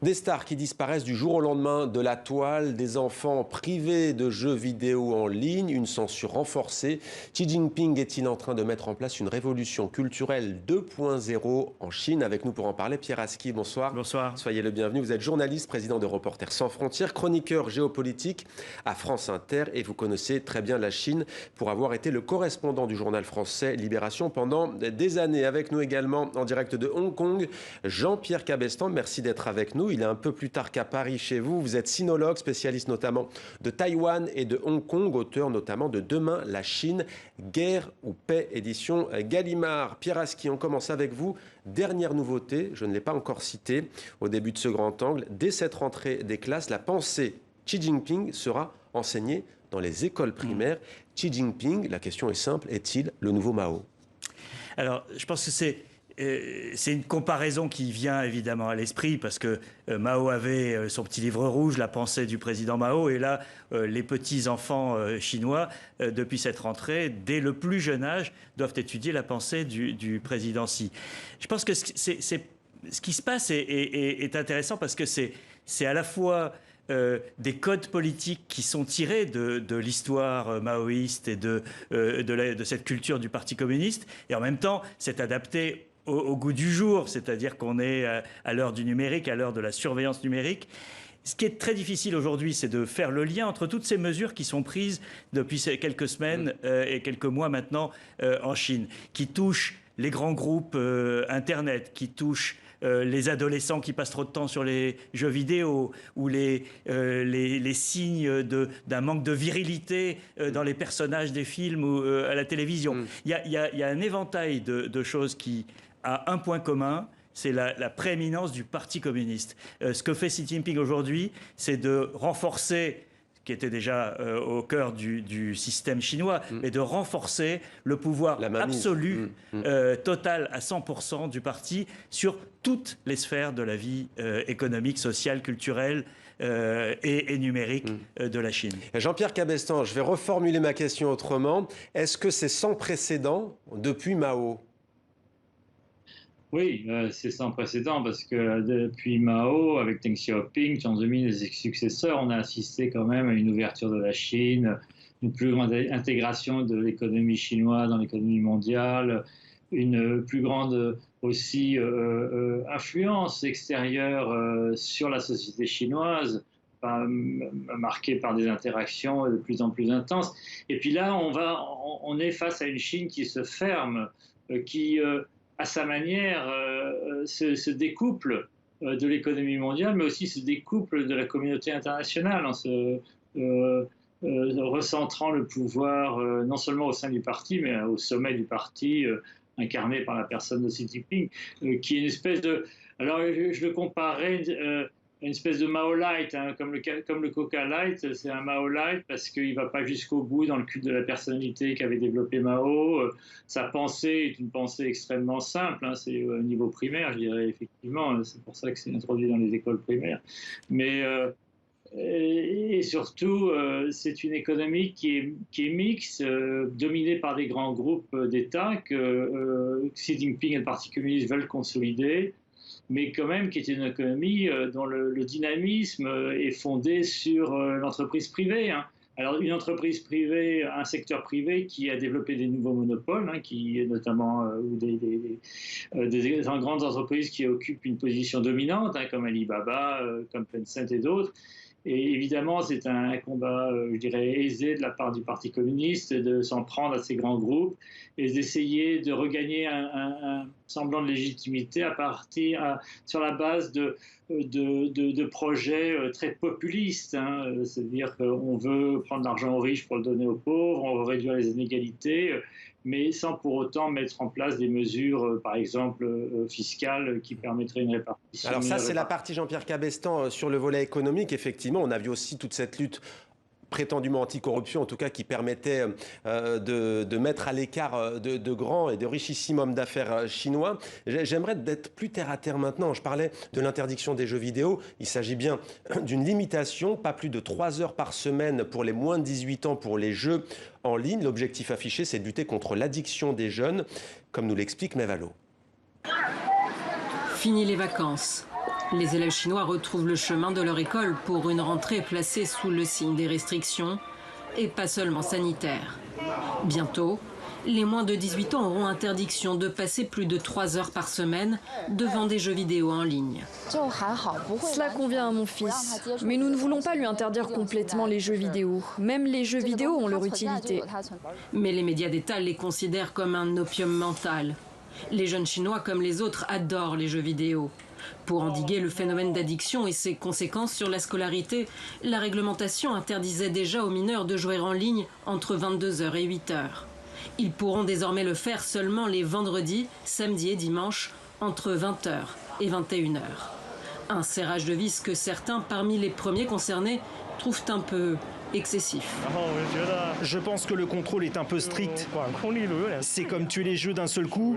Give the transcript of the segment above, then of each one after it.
Des stars qui disparaissent du jour au lendemain de la toile, des enfants privés de jeux vidéo en ligne, une censure renforcée. Xi Jinping est-il en train de mettre en place une révolution culturelle 2.0 en Chine? Avec nous pour en parler, Pierre Aski, bonsoir. Bonsoir. Soyez le bienvenu. Vous êtes journaliste, président de Reporters sans frontières, chroniqueur géopolitique à France Inter et vous connaissez très bien la Chine pour avoir été le correspondant du journal français Libération pendant des années. Avec nous également en direct de Hong Kong, Jean-Pierre Cabestan. Merci d'être avec nous. Il est un peu plus tard qu'à Paris chez vous. Vous êtes sinologue, spécialiste notamment de Taïwan et de Hong Kong, auteur notamment de Demain, la Chine, guerre ou paix, édition Gallimard. Pierre Aski, on commence avec vous. Dernière nouveauté, je ne l'ai pas encore citée au début de ce grand angle. Dès cette rentrée des classes, la pensée Xi Jinping sera enseignée dans les écoles primaires. Xi Jinping, la question est simple, est-il le nouveau Mao? Alors, je pense que c'est une comparaison qui vient évidemment à l'esprit parce que Mao avait son petit livre rouge, La pensée du président Mao, et là, les petits-enfants chinois, depuis cette rentrée, dès le plus jeune âge, doivent étudier la pensée du président Xi. Je pense que ce qui se passe est intéressant parce que c'est à la fois des codes politiques qui sont tirés de l'histoire maoïste et de cette culture du Parti communiste, et en même temps, c'est adapté au goût du jour, c'est-à-dire qu'on est à l'heure du numérique, à l'heure de la surveillance numérique. Ce qui est très difficile aujourd'hui, c'est de faire le lien entre toutes ces mesures qui sont prises depuis quelques semaines et quelques mois maintenant en Chine, qui touchent les grands groupes Internet, qui touchent les adolescents qui passent trop de temps sur les jeux vidéo, ou les signes d'un manque de virilité dans les personnages des films ou à la télévision. Il y a un éventail de choses qui a un point commun, c'est la prééminence du Parti communiste. Ce que fait Xi Jinping aujourd'hui, c'est de renforcer, qui était déjà au cœur du système chinois, mais de renforcer le pouvoir absolu, total à 100% du parti sur toutes les sphères de la vie économique, sociale, culturelle et numérique de la Chine. Jean-Pierre Cabestan, je vais reformuler ma question autrement. Est-ce que c'est sans précédent depuis Mao ? Oui, c'est sans précédent parce que depuis Mao, avec Deng Xiaoping, Jiang Zemin et ses successeurs, on a assisté quand même à une ouverture de la Chine, une plus grande intégration de l'économie chinoise dans l'économie mondiale, une plus grande aussi influence extérieure sur la société chinoise, marquée par des interactions de plus en plus intenses. Et puis là, on est face à une Chine qui se ferme, qui à sa manière, se découple de l'économie mondiale, mais aussi se découple de la communauté internationale, en se recentrant le pouvoir non seulement au sein du parti, mais au sommet du parti, incarné par la personne de Xi Jinping, qui est une espèce de... Alors, je le comparais une espèce de Mao Light, hein, comme le Coca Light, c'est un Mao Light parce qu'il ne va pas jusqu'au bout dans le culte de la personnalité qu'avait développé Mao. Sa pensée est une pensée extrêmement simple, hein, c'est au niveau primaire, je dirais effectivement, c'est pour ça que c'est introduit dans les écoles primaires. Mais, et surtout, c'est une économie qui est mixte, dominée par des grands groupes d'États que Xi Jinping et le Parti communiste veulent consolider, mais quand même qui est une économie dont le dynamisme est fondé sur l'entreprise privée. Hein. Alors une entreprise privée, un secteur privé qui a développé des nouveaux monopoles, hein, qui notamment des grandes entreprises qui occupent une position dominante, hein, comme Alibaba, comme Tencent et d'autres. Et évidemment, c'est un combat, je dirais, aisé de la part du Parti communiste de s'en prendre à ces grands groupes et d'essayer de regagner un semblant de légitimité sur la base de projets très populistes. Hein. C'est-à-dire qu'on veut prendre l'argent aux riches pour le donner aux pauvres, on veut réduire les inégalités, mais sans pour autant mettre en place des mesures, par exemple, fiscales qui permettraient une répartition. Alors ça, c'est la partie Jean-Pierre Cabestan sur le volet économique. Effectivement, on a vu aussi toute cette lutte prétendument anticorruption, en tout cas qui permettait de mettre à l'écart de grands et de richissimes hommes d'affaires chinois. J'aimerais d'être plus terre à terre maintenant. Je parlais de l'interdiction des jeux vidéo. Il s'agit bien d'une limitation, pas plus de 3 heures par semaine pour les moins de 18 ans pour les jeux en ligne. L'objectif affiché, c'est de lutter contre l'addiction des jeunes, comme nous l'explique Mev Allo. Fini les vacances. Les élèves chinois retrouvent le chemin de leur école pour une rentrée placée sous le signe des restrictions, et pas seulement sanitaires. Bientôt, les moins de 18 ans auront interdiction de passer plus de 3 heures par semaine devant des jeux vidéo en ligne. Cela convient à mon fils, mais nous ne voulons pas lui interdire complètement les jeux vidéo. Même les jeux vidéo ont leur utilité. Mais les médias d'État les considèrent comme un opium mental. Les jeunes Chinois, comme les autres, adorent les jeux vidéo. Pour endiguer le phénomène d'addiction et ses conséquences sur la scolarité, la réglementation interdisait déjà aux mineurs de jouer en ligne entre 22h et 8h. Ils pourront désormais le faire seulement les vendredis, samedis et dimanches, entre 20h et 21h. Un serrage de vis que certains, parmi les premiers concernés, trouvent un peu excessif. Je pense que le contrôle est un peu strict. C'est comme tuer les jeux d'un seul coup,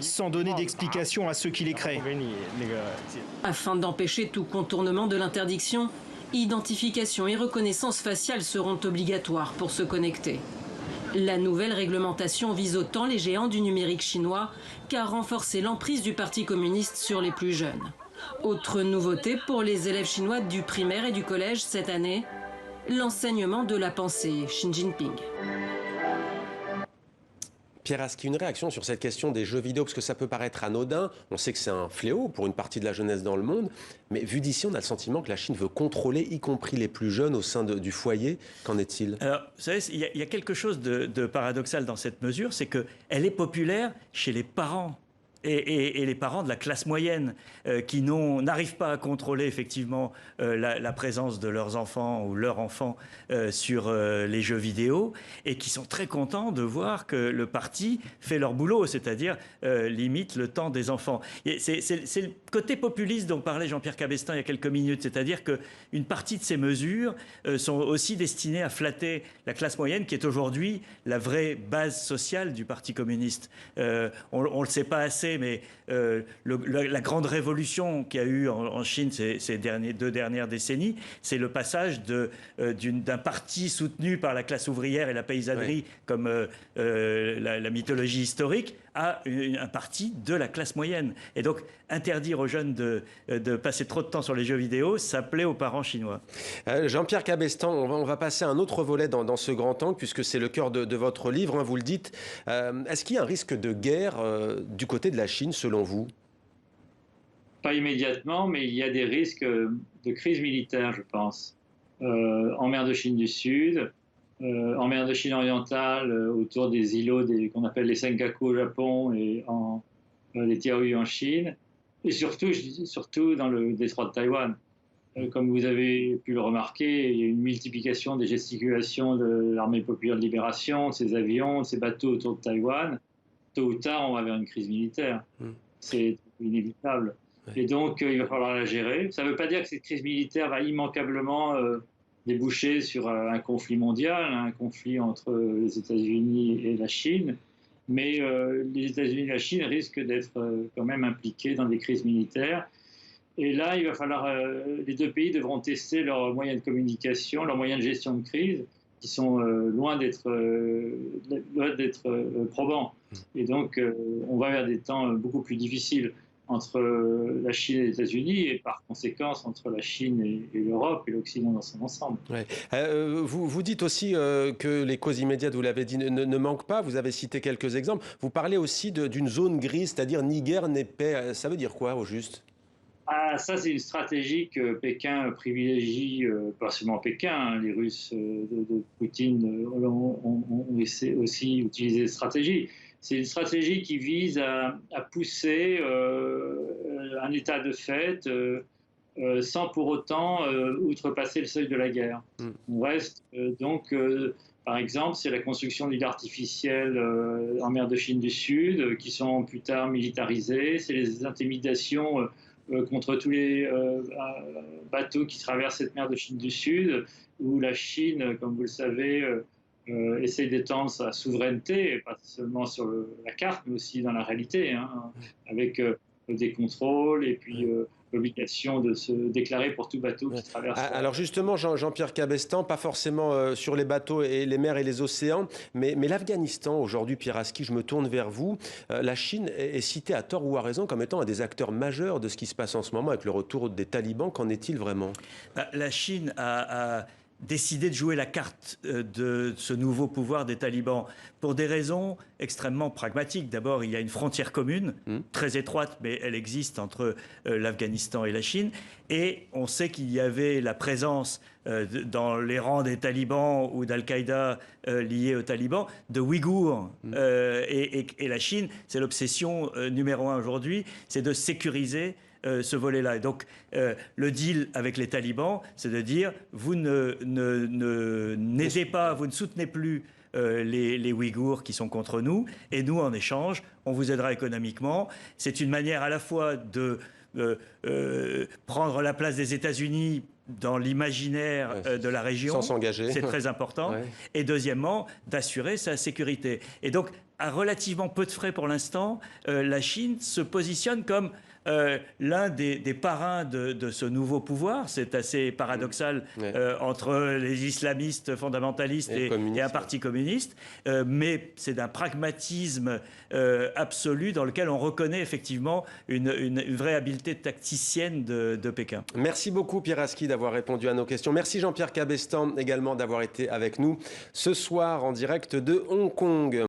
sans donner d'explication à ceux qui les créent. Afin d'empêcher tout contournement de l'interdiction, identification et reconnaissance faciale seront obligatoires pour se connecter. La nouvelle réglementation vise autant les géants du numérique chinois qu'à renforcer l'emprise du Parti communiste sur les plus jeunes. Autre nouveauté pour les élèves chinois du primaire et du collège cette année, l'enseignement de la pensée Xi Jinping. Pierre Aski, une réaction sur cette question des jeux vidéo, parce que ça peut paraître anodin, on sait que c'est un fléau pour une partie de la jeunesse dans le monde, mais vu d'ici, on a le sentiment que la Chine veut contrôler, y compris les plus jeunes au sein du foyer. Qu'en est-il? Alors, vous savez, il y a quelque chose de paradoxal dans cette mesure, c'est qu'elle est populaire chez les parents. Et les parents de la classe moyenne qui n'arrivent pas à contrôler effectivement la présence de leurs enfants ou leurs enfants sur les jeux vidéo et qui sont très contents de voir que le parti fait leur boulot, c'est-à-dire limite le temps des enfants. C'est le côté populiste dont parlait Jean-Pierre Cabestan il y a quelques minutes, c'est-à-dire qu'une partie de ces mesures sont aussi destinées à flatter la classe moyenne qui est aujourd'hui la vraie base sociale du Parti communiste. On ne le sait pas assez, mais la grande révolution qu'il y a eu en Chine ces 2 dernières décennies, c'est le passage d'un parti soutenu par la classe ouvrière et la paysannerie, comme la mythologie historique, à un parti de la classe moyenne. Et donc, interdire aux jeunes de passer trop de temps sur les jeux vidéo, ça plaît aux parents chinois. Jean-Pierre Cabestan, on va passer à un autre volet dans ce grand angle, puisque c'est le cœur de votre livre, hein, vous le dites. Est-ce qu'il y a un risque de guerre du côté de la Chine, selon vous? Pas immédiatement, mais il y a des risques de crise militaire, je pense. En mer de Chine du Sud, en mer de Chine orientale, autour des îlots qu'on appelle les Senkaku au Japon et les Tiaoyu en Chine, et surtout dans le détroit de Taïwan. Comme vous avez pu le remarquer, il y a une multiplication des gesticulations de l'armée populaire de libération, de ses avions, de ses bateaux autour de Taïwan. Tôt ou tard, on va vers une crise militaire. C'est inévitable. Et donc, il va falloir la gérer. Ça ne veut pas dire que cette crise militaire va immanquablement déboucher sur un conflit mondial, un conflit entre les États-Unis et la Chine. Mais les États-Unis et la Chine risquent d'être quand même impliqués dans des crises militaires. Et là, il va falloir, les deux pays devront tester leurs moyens de communication, leurs moyens de gestion de crise, qui sont loin d'être probants. Et donc, on va vers des temps beaucoup plus difficiles entre la Chine et les États-Unis, et par conséquence entre la Chine et l'Europe et l'Occident dans son ensemble. Ouais. Vous dites aussi que les causes immédiates, vous l'avez dit, ne manquent pas. Vous avez cité quelques exemples. Vous parlez aussi d'une zone grise, c'est-à-dire ni guerre ni paix. Ça veut dire quoi, au juste? Ça, c'est une stratégie que Pékin privilégie, pas seulement Pékin, hein, les Russes de Poutine ont aussi utilisé cette stratégie. C'est une stratégie qui vise à pousser un état de fait sans pour autant outrepasser le seuil de la guerre. On reste donc, par exemple, c'est la construction d'îles artificielles en mer de Chine du Sud qui sont plus tard militarisées, c'est les intimidations contre tous les bateaux qui traversent cette mer de Chine du Sud, où la Chine, comme vous le savez, essaie d'étendre sa souveraineté, pas seulement sur la carte, mais aussi dans la réalité, hein, avec des contrôles et puis l'obligation de se déclarer pour tout bateau qui traverse. Alors justement, Jean-Pierre Cabestan, pas forcément sur les bateaux et les mers et les océans, mais l'Afghanistan, aujourd'hui, Pierre Aski, je me tourne vers vous. La Chine est citée à tort ou à raison comme étant un des acteurs majeurs de ce qui se passe en ce moment avec le retour des talibans. Qu'en est-il vraiment ? La Chine a décidé de jouer la carte de ce nouveau pouvoir des talibans pour des raisons extrêmement pragmatiques. D'abord, il y a une frontière commune, très étroite, mais elle existe entre l'Afghanistan et la Chine. Et on sait qu'il y avait la présence dans les rangs des talibans ou d'Al-Qaïda liés aux talibans de Ouïghours. Et la Chine, c'est l'obsession numéro 1 aujourd'hui, c'est de sécuriser ce volet-là. Et donc, le deal avec les talibans, c'est de dire, vous n'aidez pas, vous ne soutenez plus les Ouïghours qui sont contre nous, et nous, en échange, on vous aidera économiquement. C'est une manière à la fois de prendre la place des États-Unis dans l'imaginaire de la région. Sans s'engager. C'est très important. Et deuxièmement, d'assurer sa sécurité. Et donc, à relativement peu de frais pour l'instant, la Chine se positionne comme l'un des parrains de ce nouveau pouvoir. C'est assez paradoxal entre les islamistes fondamentalistes et un parti communiste, mais c'est d'un pragmatisme absolu dans lequel on reconnaît effectivement une vraie habileté tacticienne de Pékin. Merci beaucoup Pierre Aski d'avoir répondu à nos questions. Merci Jean-Pierre Cabestan également d'avoir été avec nous ce soir en direct de Hong Kong.